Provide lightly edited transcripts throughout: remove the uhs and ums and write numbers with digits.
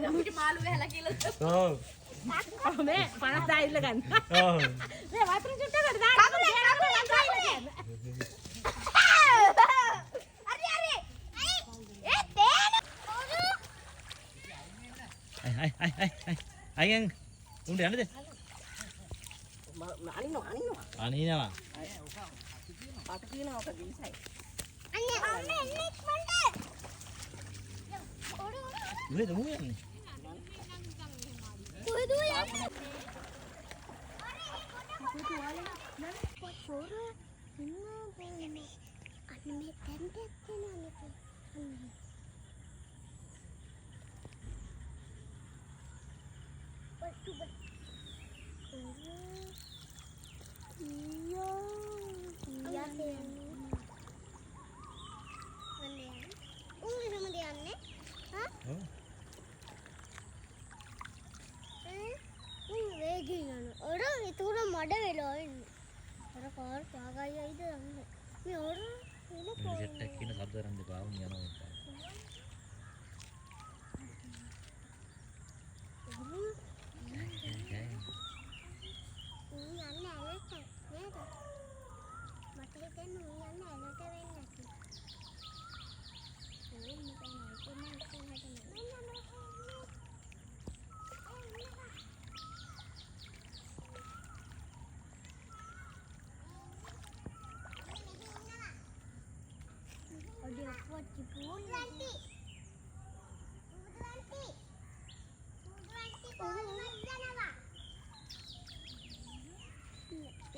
අපිට මාළු ගහලා කියලා. ඔව්. මේ 50 ඉල්ල ගන්න. ඔව්. මේ වතුර චුට්ටකට දාන්න. හරි හරි. ඒ තේන. අයියන් උන්ට යන්නද? අනිනවා. අට කියනවා ඔක දිසයි. අනේ එන්නේ ඉක්මනට. උලේ දමු යන්නේ. කොහෙද යන්නේ? itu udah mada veloin. Ada kor pagaya itu amne. Me orang ini මේ සෙට් එකක් කියන සද්ද කරන් දෙපා වුන් යනවා මම.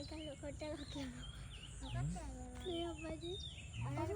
Kalau hotel lagi apa? Apa sih? Ada